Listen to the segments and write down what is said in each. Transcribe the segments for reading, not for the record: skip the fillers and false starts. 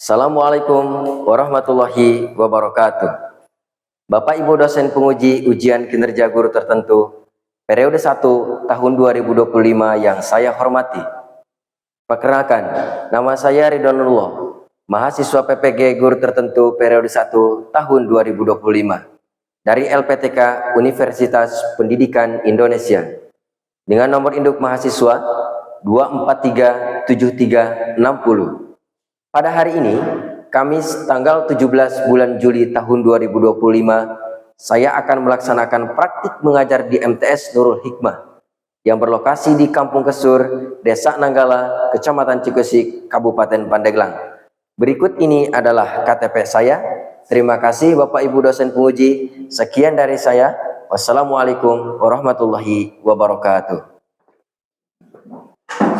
Assalamualaikum warahmatullahi wabarakatuh. Bapak Ibu dosen penguji ujian kinerja guru tertentu periode 1 tahun 2025 yang saya hormati. Perkenalkan, nama saya Ridwanullah, mahasiswa PPG guru tertentu periode 1 tahun 2025 dari LPTK Universitas Pendidikan Indonesia dengan nomor induk mahasiswa 2437360. Pada hari ini, Kamis tanggal 17 bulan Juli tahun 2025, saya akan melaksanakan praktik mengajar di MTS Nurul Hikmah yang berlokasi di Kampung Kesur, Desa Nanggala, Kecamatan Cikesik, Kabupaten Pandeglang. Berikut ini adalah KTP saya. Terima kasih Bapak Ibu dosen penguji. Sekian dari saya. Wassalamualaikum warahmatullahi wabarakatuh.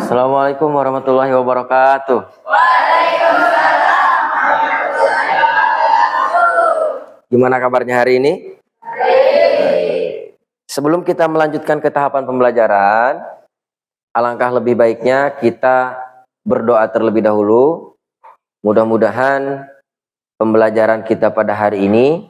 Assalamualaikum warahmatullahi wabarakatuh. Gimana kabarnya hari ini? Sebelum kita melanjutkan ke tahapan pembelajaran, alangkah lebih baiknya kita berdoa terlebih dahulu. Mudah-mudahan pembelajaran kita pada hari ini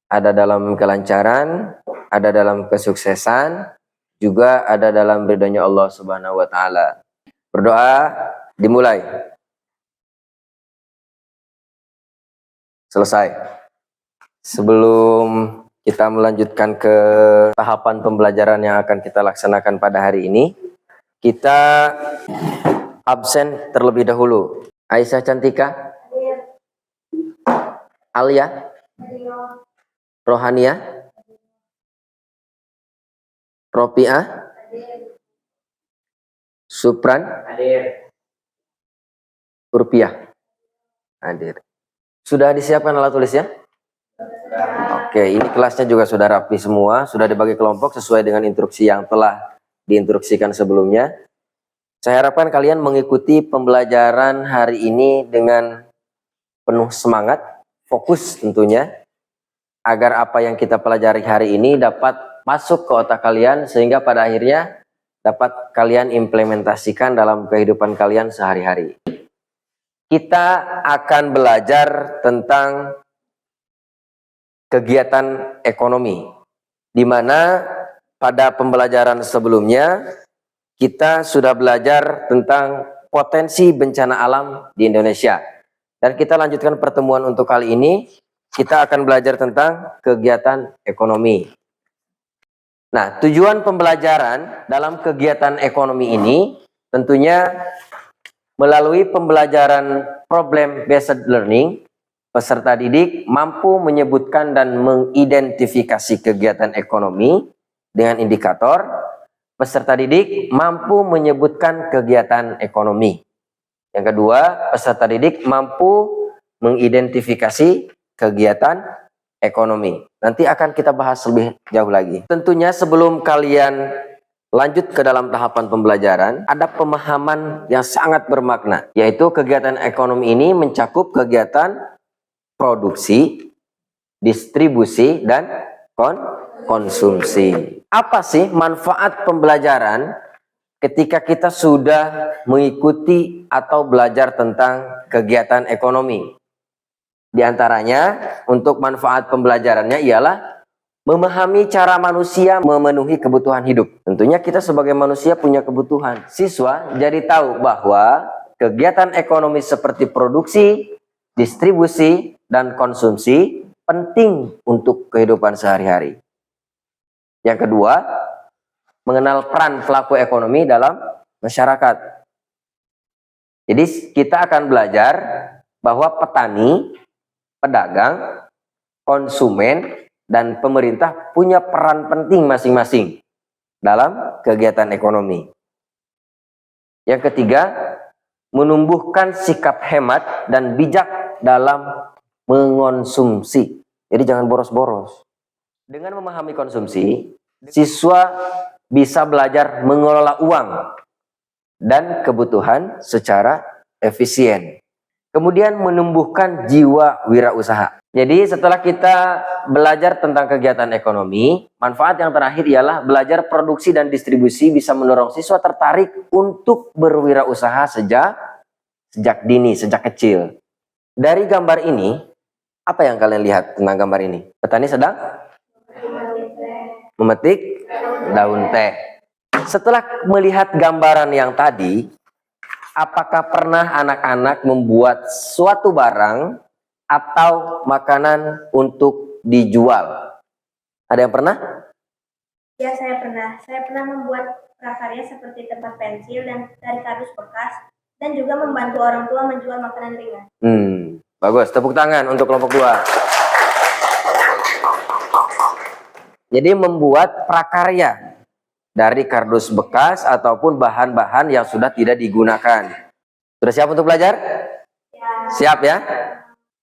ada dalam kelancaran, ada dalam kesuksesan, juga ada dalam ridhonya Allah Subhanahu wa taala. Berdoa dimulai. Selesai. Sebelum kita melanjutkan ke tahapan pembelajaran yang akan kita laksanakan pada hari ini, kita absen terlebih dahulu. Aisyah Cantika, Alia, Rohania, Ropiah, Supran, Urpiah, hadir. Sudah disiapkan alat tulisnya? Oke, ini kelasnya juga sudah rapi semua, sudah dibagi kelompok sesuai dengan instruksi yang telah diinstruksikan sebelumnya. Saya harapkan kalian mengikuti pembelajaran hari ini dengan penuh semangat, fokus tentunya, agar apa yang kita pelajari hari ini dapat masuk ke otak kalian, sehingga pada akhirnya dapat kalian implementasikan dalam kehidupan kalian sehari-hari. Kita akan belajar tentang kegiatan ekonomi, di mana pada pembelajaran sebelumnya kita sudah belajar tentang potensi bencana alam di Indonesia. Dan kita lanjutkan pertemuan untuk kali ini, kita akan belajar tentang kegiatan ekonomi. Nah, tujuan pembelajaran dalam kegiatan ekonomi ini tentunya melalui pembelajaran problem based learning, peserta didik mampu menyebutkan dan mengidentifikasi kegiatan ekonomi dengan indikator. Peserta didik mampu menyebutkan kegiatan ekonomi. Yang kedua, peserta didik mampu mengidentifikasi kegiatan ekonomi. Nanti akan kita bahas lebih jauh lagi. Tentunya sebelum kalian lanjut ke dalam tahapan pembelajaran, ada pemahaman yang sangat bermakna, yaitu kegiatan ekonomi ini mencakup kegiatan produksi, distribusi, dan konsumsi. Apa sih manfaat pembelajaran ketika kita sudah mengikuti atau belajar tentang kegiatan ekonomi? Di antaranya, untuk manfaat pembelajarannya ialah memahami cara manusia memenuhi kebutuhan hidup. Tentunya kita sebagai manusia punya kebutuhan. Siswa jadi tahu bahwa kegiatan ekonomi seperti produksi, distribusi, dan konsumsi penting untuk kehidupan sehari-hari. Yang kedua, mengenal peran pelaku ekonomi dalam masyarakat. Jadi kita akan belajar bahwa petani, pedagang, konsumen, dan pemerintah punya peran penting masing-masing dalam kegiatan ekonomi. Yang ketiga, menumbuhkan sikap hemat dan bijak dalam mengonsumsi. Jadi jangan boros-boros. Dengan memahami konsumsi, siswa bisa belajar mengelola uang dan kebutuhan secara efisien. Kemudian menumbuhkan jiwa wirausaha. Jadi setelah kita belajar tentang kegiatan ekonomi, manfaat yang terakhir ialah belajar produksi dan distribusi bisa mendorong siswa tertarik untuk berwirausaha sejak dini, sejak kecil. Dari gambar ini, apa yang kalian lihat tentang gambar ini? Petani sedang memetik daun teh. Setelah melihat gambaran yang tadi, apakah pernah anak-anak membuat suatu barang atau makanan untuk dijual? Ada yang pernah? Ya, saya pernah. Saya pernah membuat prakarya seperti tempat pensil dan dari kardus bekas, dan juga membantu orang tua menjual makanan ringan. Bagus. Tepuk tangan untuk kelompok 2. Jadi membuat prakarya dari kardus bekas ataupun bahan-bahan yang sudah tidak digunakan. Sudah siap untuk belajar? Siap ya?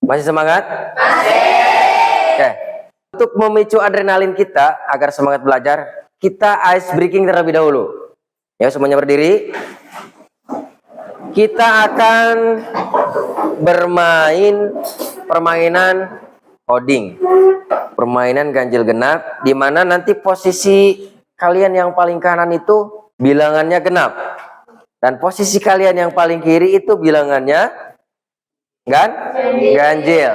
Masih semangat? Oke. Untuk memicu adrenalin kita agar semangat belajar, kita ice breaking terlebih dahulu. Ya, semuanya berdiri. Kita akan bermain permainan coding. Permainan ganjil genap, di mana nanti posisi kalian yang paling kanan itu bilangannya genap. Dan posisi kalian yang paling kiri itu bilangannya ganjil.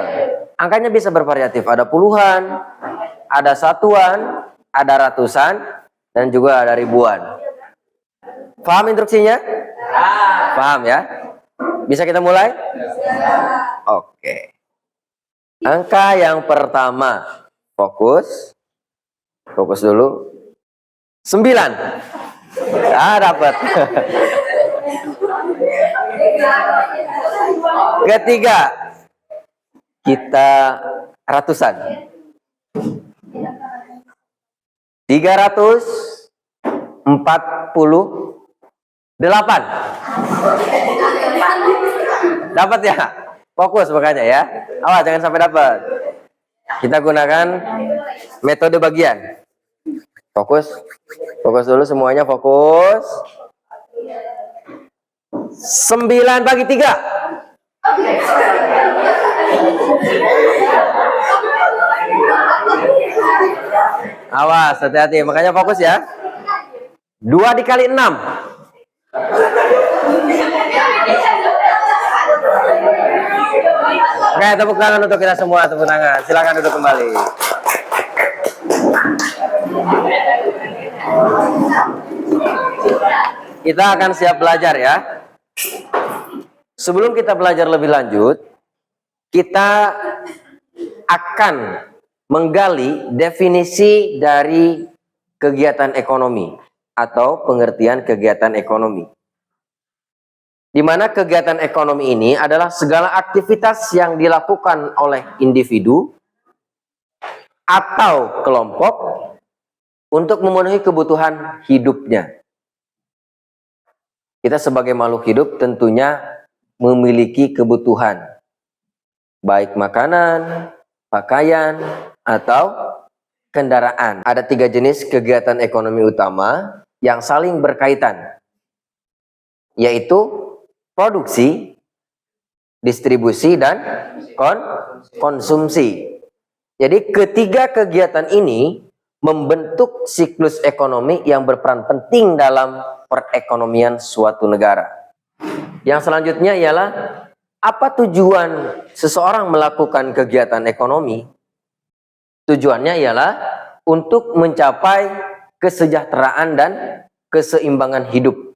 Angkanya bisa bervariatif, ada puluhan, ada satuan, ada ratusan, dan juga ada ribuan. Paham instruksinya? Paham ya? Bisa kita mulai? Oke. Angka yang pertama, fokus dulu. 9. Dapat. Ketiga, kita ratusan. 348. Dapat ya? Fokus makanya ya. Awas jangan sampai dapat. Kita gunakan metode bagian. Fokus dulu semuanya, fokus. 9 bagi 3. Awas, hati-hati, makanya fokus ya. 2 dikali 6. Oke, tepuk tangan untuk kita semua, tepuk tangan. Silakan duduk kembali. Kita akan siap belajar ya. Sebelum kita belajar lebih lanjut, kita akan menggali definisi dari kegiatan ekonomi atau pengertian kegiatan ekonomi. Di mana kegiatan ekonomi ini adalah segala aktivitas yang dilakukan oleh individu atau kelompok untuk memenuhi kebutuhan hidupnya. Kita sebagai makhluk hidup tentunya memiliki kebutuhan, baik makanan, pakaian, atau kendaraan. Ada 3 jenis kegiatan ekonomi utama yang saling berkaitan, yaitu produksi, distribusi, dan konsumsi. Jadi ketiga kegiatan ini membentuk siklus ekonomi yang berperan penting dalam perekonomian suatu negara. Yang selanjutnya ialah apa tujuan seseorang melakukan kegiatan ekonomi? Tujuannya ialah untuk mencapai kesejahteraan dan keseimbangan hidup.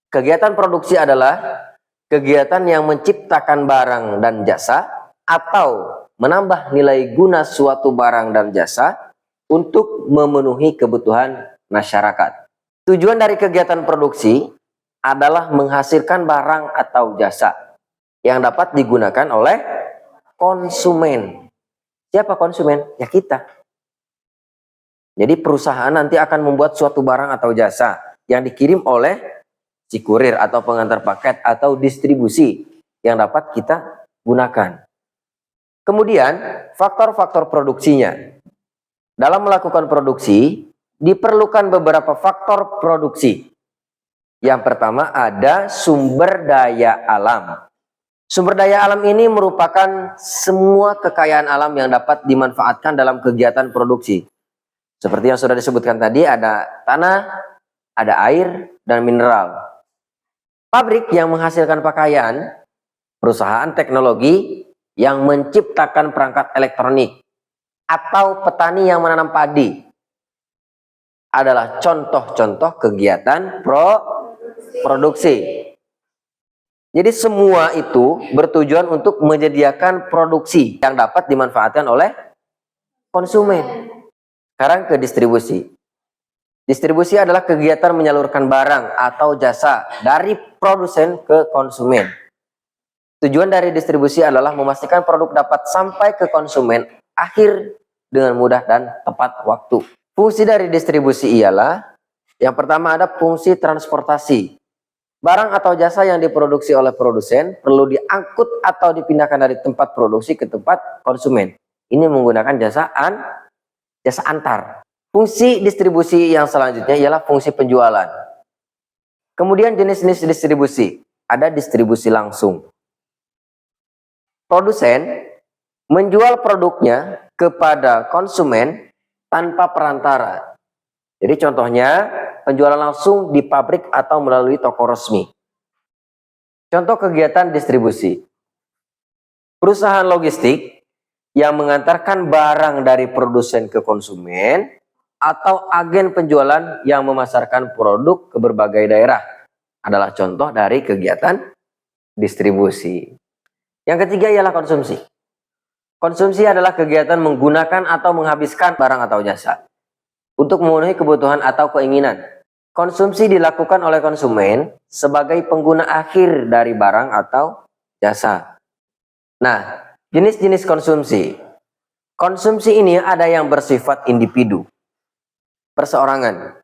Kegiatan produksi adalah kegiatan yang menciptakan barang dan jasa atau menambah nilai guna suatu barang dan jasa untuk memenuhi kebutuhan masyarakat. Tujuan dari kegiatan produksi adalah menghasilkan barang atau jasa yang dapat digunakan oleh konsumen. Siapa konsumen? Ya kita. Jadi perusahaan nanti akan membuat suatu barang atau jasa yang dikirim oleh si kurir atau pengantar paket atau distribusi yang dapat kita gunakan. Kemudian faktor-faktor produksinya. Dalam melakukan produksi diperlukan beberapa faktor produksi. Yang pertama ada sumber daya alam. Sumber daya alam ini merupakan semua kekayaan alam yang dapat dimanfaatkan dalam kegiatan produksi. Seperti yang sudah disebutkan tadi, ada tanah, ada air, dan mineral. Pabrik yang menghasilkan pakaian, perusahaan teknologi, yang menciptakan perangkat elektronik, atau petani yang menanam padi adalah contoh-contoh kegiatan produksi. Jadi semua itu bertujuan untuk menyediakan produksi yang dapat dimanfaatkan oleh konsumen. Sekarang ke distribusi. Distribusi adalah kegiatan menyalurkan barang atau jasa dari produsen ke konsumen. Tujuan dari distribusi adalah memastikan produk dapat sampai ke konsumen akhir dengan mudah dan tepat waktu. Fungsi dari distribusi ialah, yang pertama ada fungsi transportasi. Barang atau jasa yang diproduksi oleh produsen perlu diangkut atau dipindahkan dari tempat produksi ke tempat konsumen. Ini menggunakan jasa antar. Fungsi distribusi yang selanjutnya ialah fungsi penjualan. Kemudian jenis-jenis distribusi. Ada distribusi langsung. Produsen menjual produknya kepada konsumen tanpa perantara. Jadi contohnya penjualan langsung di pabrik atau melalui toko resmi. Contoh kegiatan distribusi. Perusahaan logistik yang mengantarkan barang dari produsen ke konsumen, atau agen penjualan yang memasarkan produk ke berbagai daerah adalah contoh dari kegiatan distribusi. Yang ketiga ialah konsumsi. Konsumsi adalah kegiatan menggunakan atau menghabiskan barang atau jasa untuk memenuhi kebutuhan atau keinginan. Konsumsi dilakukan oleh konsumen sebagai pengguna akhir dari barang atau jasa. Nah, jenis-jenis konsumsi. Konsumsi ini ada yang bersifat individu, perseorangan.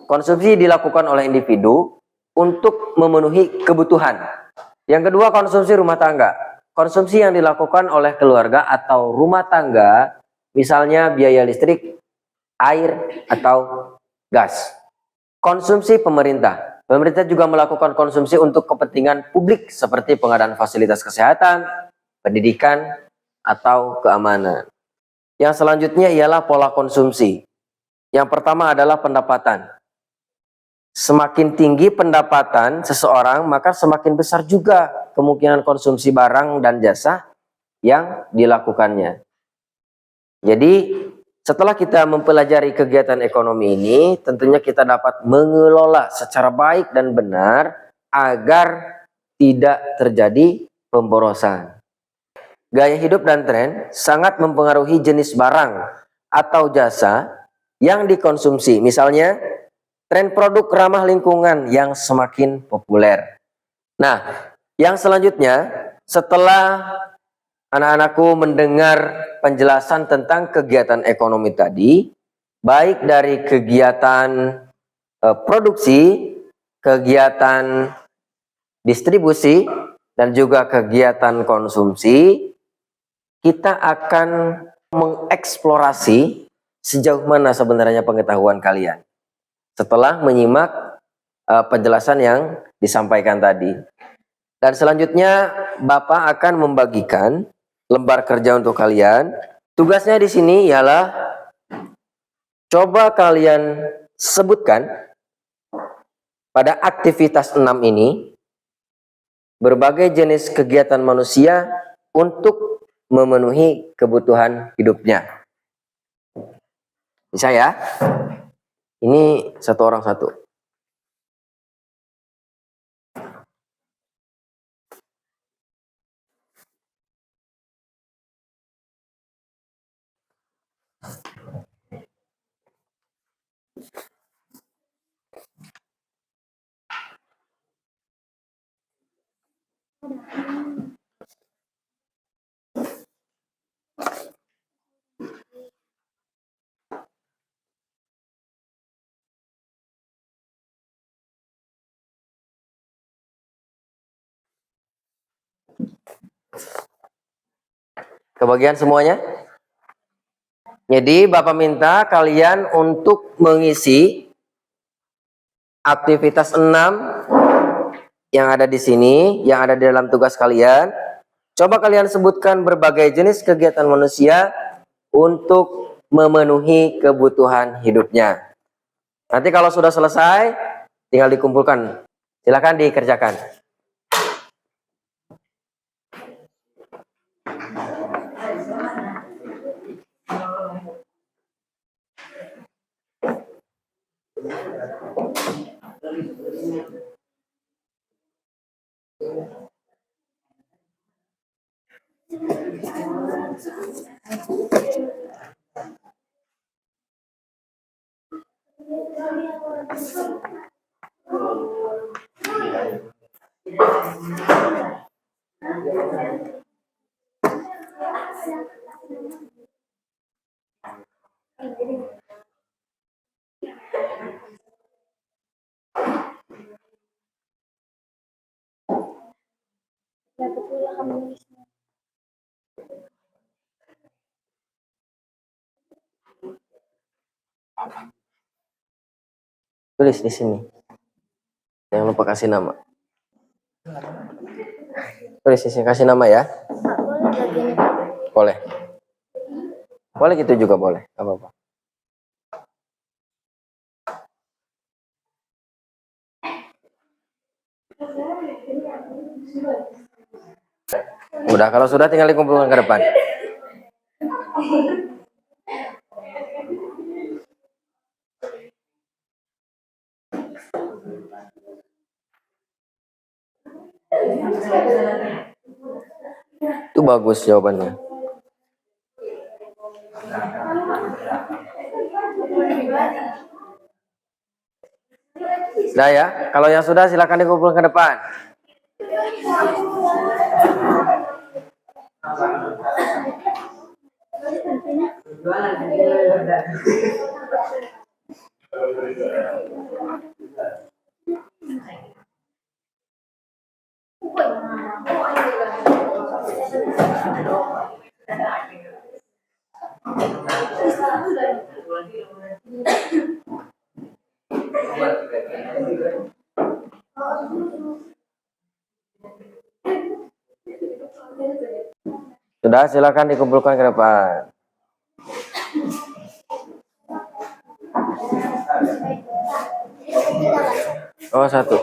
Konsumsi dilakukan oleh individu untuk memenuhi kebutuhan. Yang kedua, konsumsi rumah tangga. Konsumsi yang dilakukan oleh keluarga atau rumah tangga, misalnya biaya listrik, air, atau gas. Konsumsi pemerintah. Pemerintah juga melakukan konsumsi untuk kepentingan publik seperti pengadaan fasilitas kesehatan, pendidikan, atau keamanan. Yang selanjutnya ialah pola konsumsi. Yang pertama adalah pendapatan. Semakin tinggi pendapatan seseorang, maka semakin besar juga kemungkinan konsumsi barang dan jasa yang dilakukannya. Jadi, setelah kita mempelajari kegiatan ekonomi ini, tentunya kita dapat mengelola secara baik dan benar agar tidak terjadi pemborosan. Gaya hidup dan tren sangat mempengaruhi jenis barang atau jasa yang dikonsumsi. Misalnya, tren produk ramah lingkungan yang semakin populer. Nah, yang selanjutnya, setelah anak-anakku mendengar penjelasan tentang kegiatan ekonomi tadi, baik dari kegiatan produksi, kegiatan distribusi, dan juga kegiatan konsumsi, kita akan mengeksplorasi sejauh mana sebenarnya pengetahuan kalian setelah menyimak penjelasan yang disampaikan tadi. Dan selanjutnya Bapak akan membagikan lembar kerja untuk kalian. Tugasnya di sini ialah coba kalian sebutkan pada aktivitas 6 ini berbagai jenis kegiatan manusia untuk memenuhi kebutuhan hidupnya. Bisa ya? Ini satu orang satu. Kebagian semuanya? Jadi Bapak minta kalian untuk mengisi aktivitas 6 yang ada di sini, yang ada di dalam tugas kalian. Coba kalian sebutkan berbagai jenis kegiatan manusia untuk memenuhi kebutuhan hidupnya. Nanti kalau sudah selesai, tinggal dikumpulkan. Silakan dikerjakan. Tulis di sini. Jangan lupa kasih nama. Tulis di sini, kasih nama ya. Boleh. Boleh gitu juga boleh. Gak apa-apa. Udah, kalau sudah tinggal dikumpulkan ke depan. Itu bagus jawabannya. Sudah ya, kalau yang sudah silakan dikumpulkan ke depan. Sudah, silakan dikumpulkan ke depan. Oh, satu.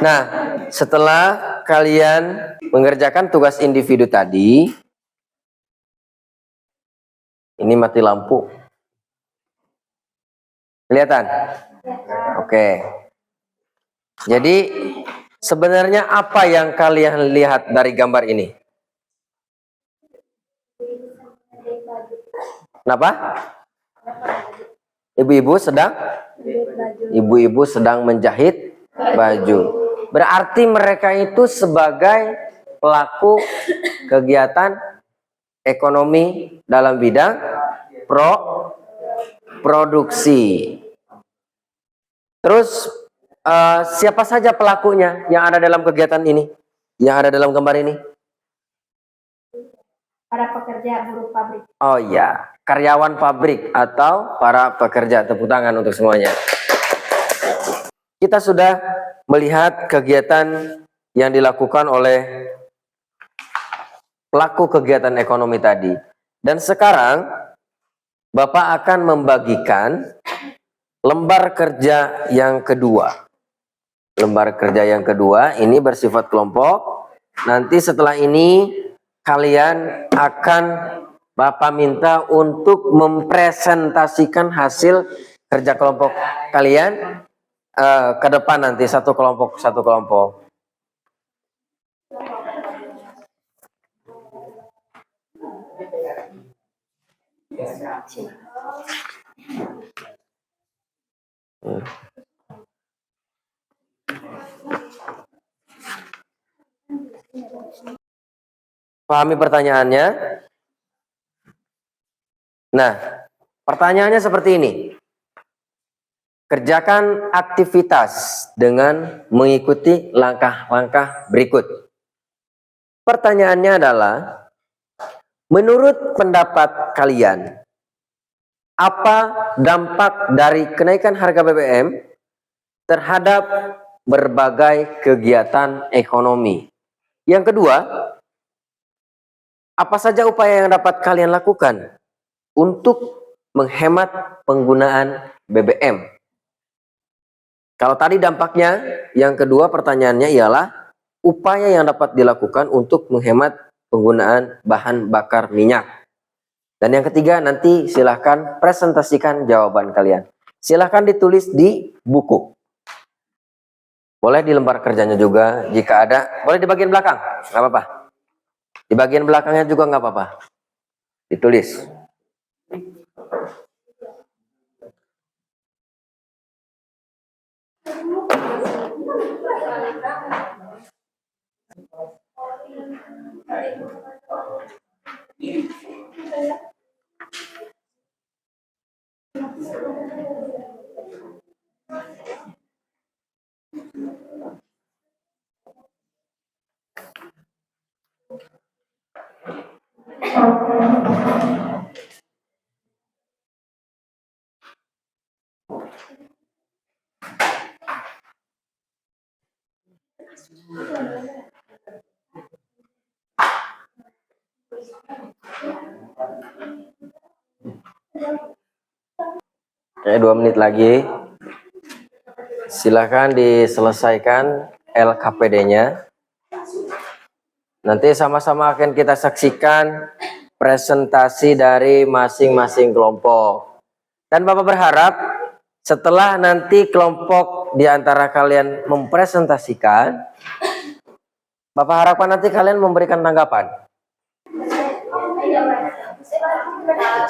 Nah, setelah kalian mengerjakan tugas individu tadi, ini mati lampu. Kelihatan? Oke. Jadi, sebenarnya apa yang kalian lihat dari gambar ini? Kenapa? Ibu-ibu sedang menjahit baju. Berarti mereka itu sebagai pelaku kegiatan ekonomi dalam bidang produksi. Terus siapa saja pelakunya yang ada dalam kegiatan ini? Yang ada dalam gambar ini? Para pekerja buruh pabrik. Oh ya, karyawan pabrik atau para pekerja. Tepuk tangan untuk semuanya. Kita sudah melihat kegiatan yang dilakukan oleh pelaku kegiatan ekonomi tadi. Dan sekarang Bapak akan membagikan lembar kerja yang kedua. Lembar kerja yang kedua ini bersifat kelompok. Nanti setelah ini kalian akan Bapak minta untuk mempresentasikan hasil kerja kelompok kalian ke depan nanti satu kelompok. Pahami pertanyaannya? Nah, pertanyaannya seperti ini. Kerjakan aktivitas dengan mengikuti langkah-langkah berikut. Pertanyaannya adalah, menurut pendapat kalian, apa dampak dari kenaikan harga BBM terhadap berbagai kegiatan ekonomi? Yang kedua, apa saja upaya yang dapat kalian lakukan untuk menghemat penggunaan BBM? Kalau tadi dampaknya, yang kedua pertanyaannya ialah upaya yang dapat dilakukan untuk menghemat penggunaan bahan bakar minyak. Dan yang ketiga, nanti silahkan presentasikan jawaban kalian. Silahkan ditulis di buku. Boleh di lembar kerjanya juga, jika ada. Boleh di bagian belakang, nggak apa-apa. Di bagian belakangnya juga nggak apa-apa. Ditulis. Ya, 2 menit lagi. Silahkan diselesaikan LKPD-nya. Nanti sama-sama akan kita saksikan presentasi dari masing-masing kelompok. Dan Bapak berharap setelah nanti kelompok di antara kalian mempresentasikan, Bapak harapkan nanti kalian memberikan tanggapan.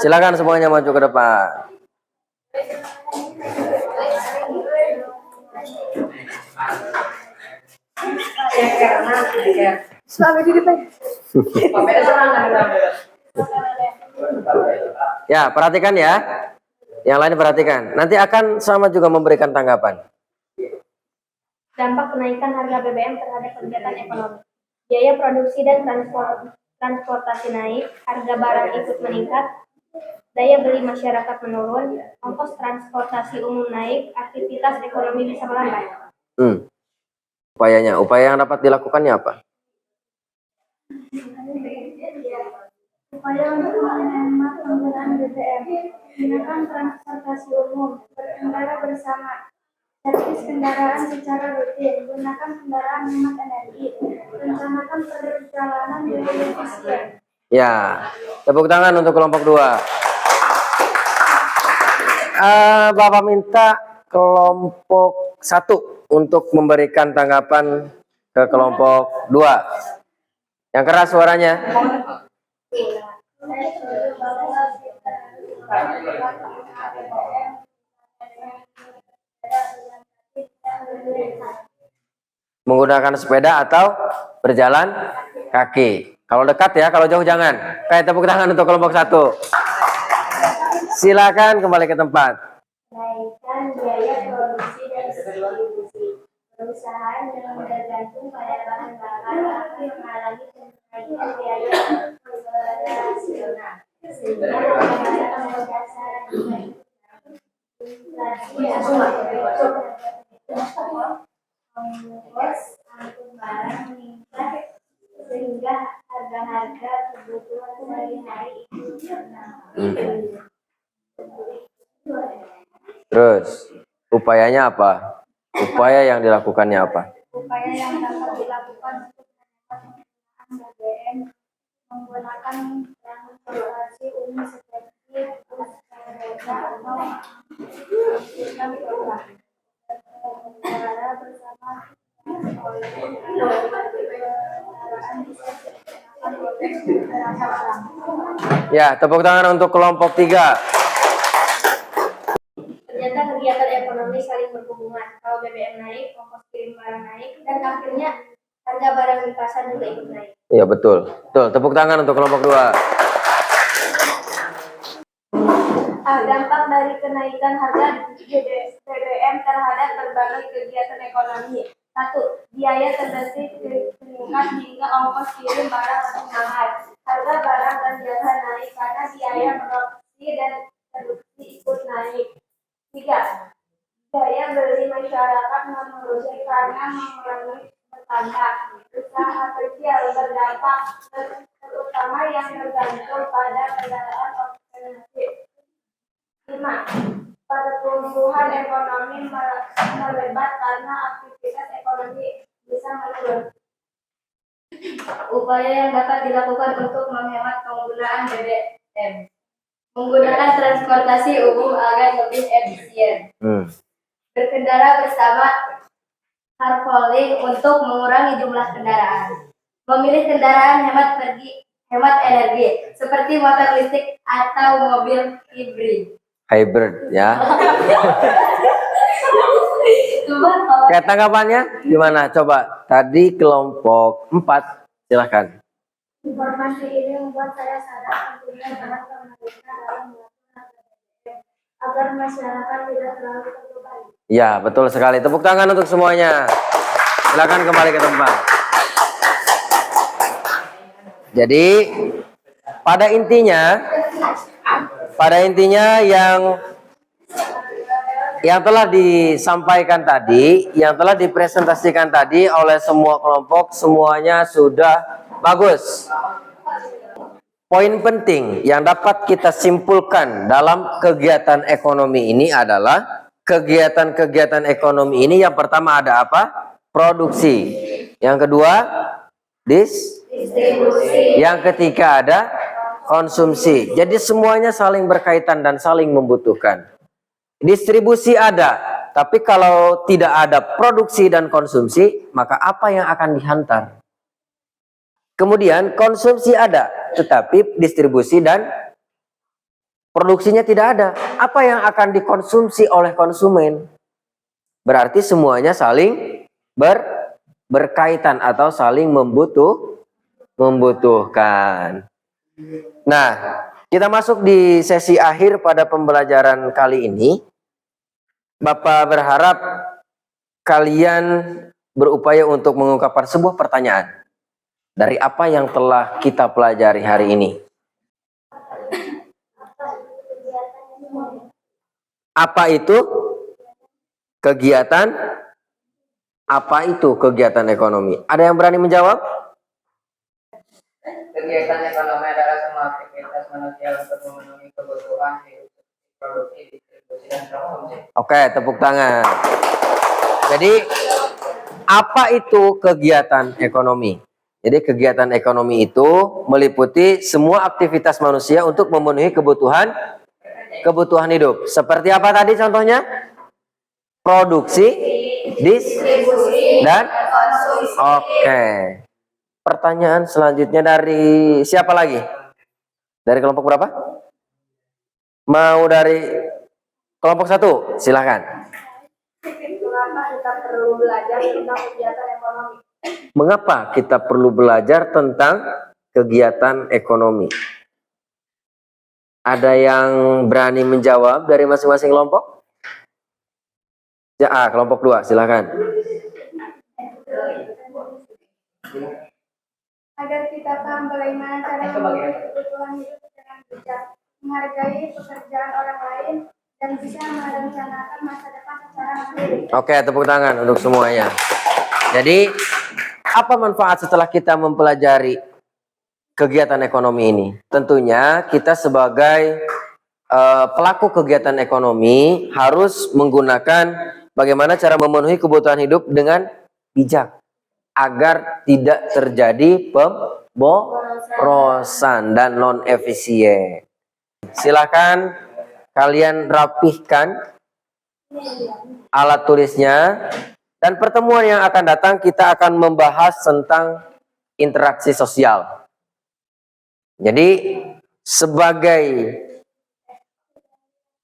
Silakan semuanya maju ke depan. Ya, perhatikan ya. Yang lain perhatikan. Nanti akan sama juga memberikan tanggapan. Dampak kenaikan harga BBM terhadap kegiatan ekonomi. Biaya produksi dan transportasi naik, harga barang ikut meningkat, daya beli masyarakat menurun, ongkos transportasi umum naik, aktivitas ekonomi bisa melambat. Upaya yang dapat dilakukannya apa? Upaya untuk menghemat penggunaan BBM, gunakan transportasi umum, berkendara bersama, servis kendaraan secara rutin, gunakan kendaraan hemat energi, rencanakan perjalanan dengan efisien. Ya, tepuk tangan untuk kelompok 2. Bapak minta kelompok 1 untuk memberikan tanggapan ke kelompok 2. Yang keras suaranya. Menggunakan sepeda atau berjalan kaki. Kalau dekat ya, kalau jauh jangan. Kayak tepuk tangan untuk kelompok 1. Silakan kembali ke tempat. Naikkan biaya produksi dan distribusi. Perusahaan yang bergantung pada bahan bakar akan mengalami kenaikan biaya operasional, sehingga harga berdasar inflasi ongkos angkut barang meningkat, sehingga harga-harga kebutuhan sehari-hari ikut naik. Terus, upayanya apa? Upaya yang dilakukannya apa? Upaya yang dapat dilakukan untuk menekan penggunaan BBM, menggunakan transportasi umum seperti bus, kereta, atau sistem program. Berkendara bersama oleh kendaraan bisa digunakan oleh beberapa orang. Ya, tepuk tangan untuk kelompok 3. Ternyata kegiatan ekonomi saling berhubungan. Kalau BBM naik, ongkos kirim barang naik, dan akhirnya harga barang di pasar juga ikut naik. Iya, betul. Betul, tepuk tangan untuk kelompok 2. Dampak dari kenaikan harga BBM terhadap berbagai kegiatan ekonomi. 1. Biaya terbesit meningkat hingga ongkos kirim barang lebih mahal. Harga barang dan jasa naik karena biaya produksi dan produksi ikut naik. 3. Daya beli masyarakat menurun karena mengurangi bertambah. Usaha kecil berdampak, terutama yang tergantung pada kendaraan alternatif. 5. Pertumbuhan ekonomi melebat karena aktivitas ekonomi bisa menurun. Upaya yang dapat dilakukan untuk menghemat penggunaan BBM. Menggunakan transportasi umum agar lebih efisien. Berkendara bersama carpooling untuk mengurangi jumlah kendaraan. Memilih kendaraan hemat energi seperti motor listrik atau mobil hibrid. Hybrid ya. Oke, tanggapannya gimana? Coba tadi kelompok 4, silahkan. Informasi ini membuat saya sadar pentingnya peran pemerintah dalam mengatur BBM agar masyarakat tidak terlalu terbebani. Ya, betul sekali. Tepuk tangan untuk semuanya. Silakan kembali ke tempat. Jadi, pada intinya yang telah disampaikan tadi, yang telah dipresentasikan tadi oleh semua kelompok, semuanya sudah bagus. Poin penting yang dapat kita simpulkan dalam kegiatan ekonomi ini adalah kegiatan-kegiatan ekonomi ini yang pertama ada apa? Produksi. Yang kedua, distribusi. Yang ketiga ada konsumsi. Jadi semuanya saling berkaitan dan saling membutuhkan. Distribusi ada, tapi kalau tidak ada produksi dan konsumsi, maka apa yang akan dihantar? Kemudian konsumsi ada, tetapi distribusi dan produksinya tidak ada. Apa yang akan dikonsumsi oleh konsumen? Berarti semuanya saling berkaitan atau saling membutuhkan. Nah, kita masuk di sesi akhir pada pembelajaran kali ini. Bapak berharap kalian berupaya untuk mengungkapkan sebuah pertanyaan dari apa yang telah kita pelajari hari ini. Apa itu kegiatan? Apa itu kegiatan ekonomi? Ada yang berani menjawab? Kegiatan ekonomi adalah semua aktivitas manusia untuk memenuhi kebutuhan hidup, produksi, distribusi, dan konsumsi. Oke, tepuk tangan. Jadi, apa itu kegiatan ekonomi? Jadi, kegiatan ekonomi itu meliputi semua aktivitas manusia untuk memenuhi kebutuhan hidup. Seperti apa tadi contohnya? Produksi, distribusi, dan konsumsi. Oke. Pertanyaan selanjutnya dari siapa lagi? Dari kelompok berapa? Mau dari kelompok 1? Silakan. Mengapa kita perlu belajar tentang kegiatan ekonomi? Mengapa kita perlu belajar tentang kegiatan ekonomi? Ada yang berani menjawab dari masing-masing kelompok? Ya, kelompok 2, silakan. Agar kita paham bagaimana cara memenuhi kebutuhan hidup dengan bijak, menghargai pekerjaan orang lain, dan bisa merencanakan masa depan secara mandiri. Oke, tepuk tangan untuk semuanya. Jadi, apa manfaat setelah kita mempelajari kegiatan ekonomi ini? Tentunya kita sebagai pelaku kegiatan ekonomi harus menggunakan bagaimana cara memenuhi kebutuhan hidup dengan bijak agar tidak terjadi pemborosan dan non efisien. Silakan kalian rapihkan alat tulisnya, dan pertemuan yang akan datang kita akan membahas tentang interaksi sosial. Jadi sebagai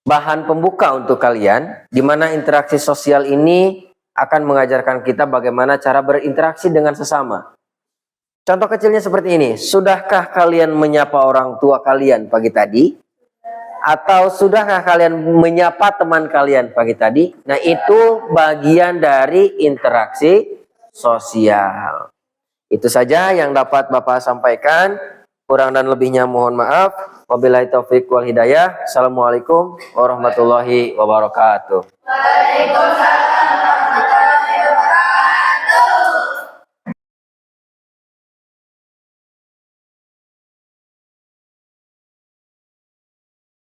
bahan pembuka untuk kalian, di mana interaksi sosial ini akan mengajarkan kita bagaimana cara berinteraksi dengan sesama. Contoh kecilnya seperti ini. Sudahkah kalian menyapa orang tua kalian pagi tadi? Atau sudahkah kalian menyapa teman kalian pagi tadi? Nah, itu bagian dari interaksi sosial. Itu saja yang dapat Bapak sampaikan. Kurang dan lebihnya mohon maaf. Wabillahi taufiq wal hidayah. Assalamualaikum warahmatullahi wabarakatuh. Waalaikumsalam.